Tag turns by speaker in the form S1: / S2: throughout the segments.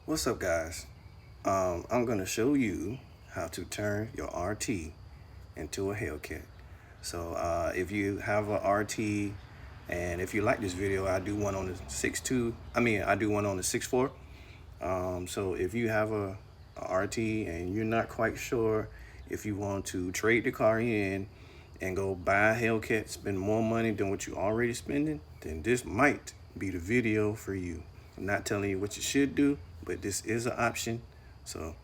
S1: What's up, guys? I'm gonna show you how to turn your RT into a hellcat. So if you have a RT, and if you like this video, I do one on the 6.2. I do one on the 6.4. So if you have a RT and you're not quite sure if you want to trade the car in and go buy a hellcat, spend more money than what you already spending, then this might be the video for you. I'm not telling you what you should do, but this is an option. So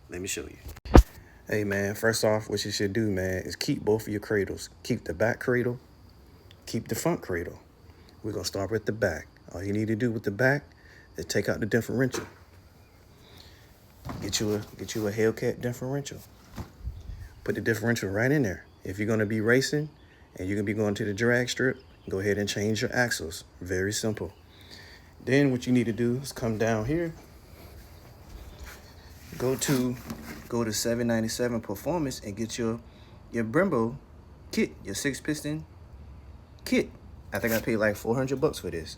S1: let me show you. Hey man, first off, what you should do, man, is keep both of your cradles. Keep the back cradle, keep the front cradle. We're gonna start with the back. All you need to do with the back is take out the differential. Get you a hellcat differential. Put the differential right in there. If you're gonna be racing and you're gonna be going to the drag strip, go ahead and change your axles. Very simple. Then what you need to do is come down here, go to 797 Performance and get your Brembo kit, your 6-piston kit. I think I paid like $400 for this.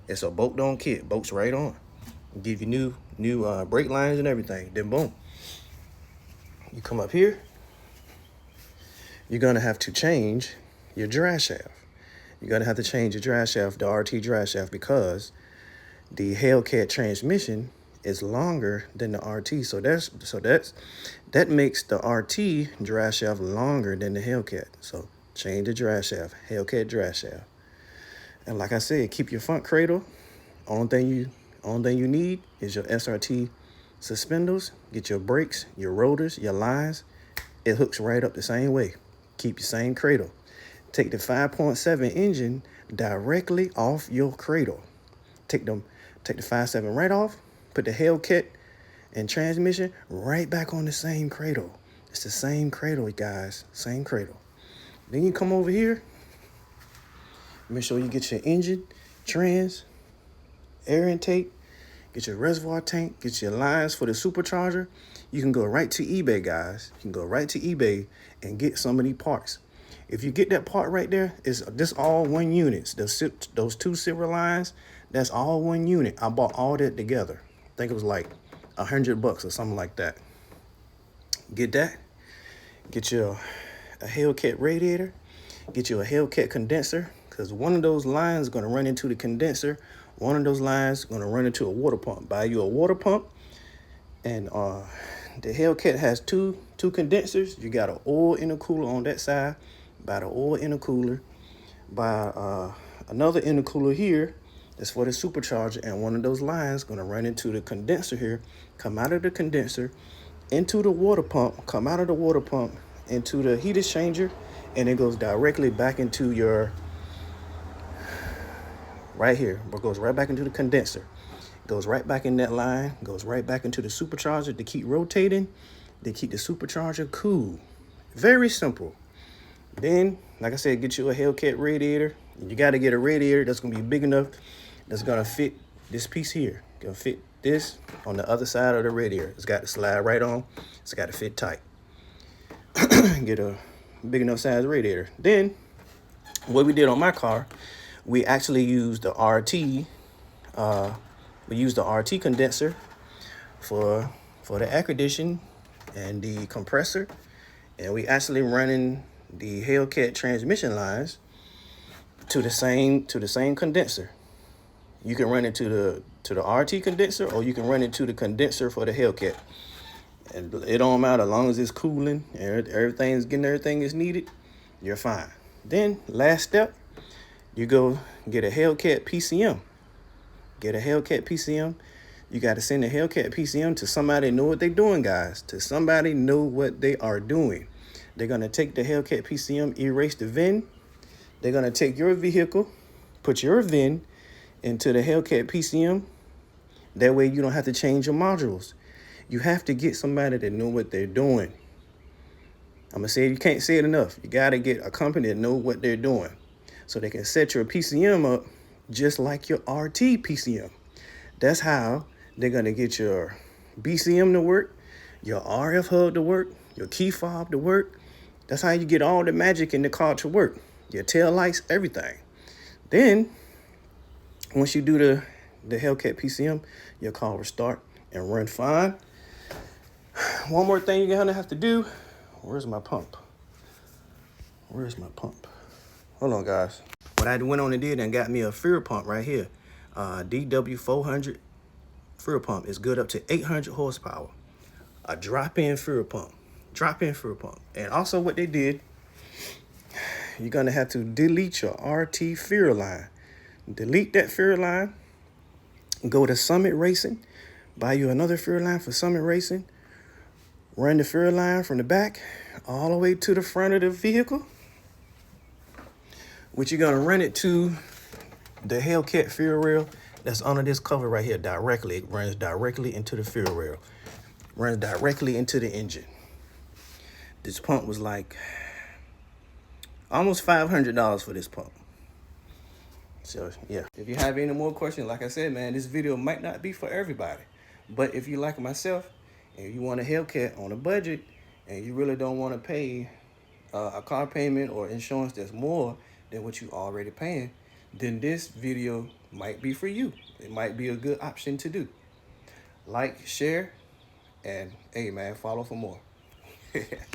S1: It's a bolt-on kit, bolts right on. Give you new brake lines and everything. Then boom, you come up here. You're gonna have to change your drive shaft. You're gonna have to change your drive shaft, the RT drive shaft, because the hellcat transmission is longer than the RT. So that makes the RT drive shaft longer than the hellcat. So change the drive shaft, hellcat drive shaft. And like I said, keep your front cradle. Only thing you need is your SRT suspenders. Get your brakes, your rotors, your lines. It hooks right up the same way. Keep your same cradle. Take the 5.7 engine directly off your cradle. Take the 5.7 right off. Put the hellcat and transmission right back on the same cradle. It's the same cradle, guys. Same cradle. Then you come over here. Make sure you get your engine, trans, air intake, get your reservoir tank, get your lines for the supercharger. You can go right to eBay, guys. You can go right to eBay and get some of these parts. If you get that part right there, it's this all one unit. Those two silver lines, that's all one unit. I bought all that together. I think it was like $100 or something like that. Get that. Get you a Hellcat radiator. Get you a Hellcat condenser, because one of those lines is going to run into the condenser. One of those lines is going to run into a water pump. Buy you a water pump. And the Hellcat has two condensers. You got an oil intercooler on that side. Buy the oil intercooler. Buy another intercooler here. That's for the supercharger. And one of those lines is going to run into the condenser here. Come out of the condenser into the water pump. Come out of the water pump into the heat exchanger. And it goes directly back into your, right here. But goes right back into the condenser. Goes right back in that line, goes right back into the supercharger to keep rotating, to keep the supercharger cool. Very simple. Then, like I said, get you a Hellcat radiator. You got to get a radiator that's going to be big enough, that's going to fit this piece here. Going to fit this on the other side of the radiator. It's got to slide right on. It's got to fit tight. Get a big enough size radiator. Then, what we did on my car, we actually used the RT. We used the RT condenser for the air condition and the compressor, and we actually running the Hellcat transmission lines to the same condenser. You can run it to the RT condenser, or you can run it to the condenser for the Hellcat. And it don't matter, as long as it's cooling and everything's getting everything is needed, you're fine. Then last step, you go get a Hellcat PCM. Get a Hellcat PCM. You got to send a Hellcat PCM to somebody know what they're doing, guys. To somebody know what they are doing. They're going to take the Hellcat PCM, erase the VIN. They're going to take your vehicle, put your VIN into the Hellcat PCM. That way you don't have to change your modules. You have to get somebody that know what they're doing. I'm going to say it, you can't say it enough. You got to get a company that know what they're doing, so they can set your PCM up just like your RT PCM. That's how they're going to get your BCM to work, your RF hub to work, your key fob to work. That's how you get all the magic in the car to work. Your tail lights, everything. Then, once you do the Hellcat PCM, your car will start and run fine. One more thing you're gonna have to do. Where's my pump? Where's my pump? Hold on, guys. What I went on and did and got me a fuel pump right here. DW400 fuel pump is good up to 800 horsepower. A drop-in fuel pump. Drop-in fuel pump. And also what they did, you're gonna have to delete your RT fuel line. Delete that fuel line. Go to Summit Racing. Buy you another fuel line for Summit Racing. Run the fuel line from the back all the way to the front of the vehicle, which you're gonna run it to the Hellcat fuel rail that's under this cover right here directly. It runs directly into the fuel rail, runs directly into the engine. This pump was like almost $500 for this pump. So yeah, if you have any more questions, like I said, man, this video might not be for everybody, but if you like myself and you want a Hellcat on a budget and you really don't want to pay a car payment or insurance that's more than what you already paying, then this video might be for you. It might be a good option to do. Like, share, and hey man, follow for more.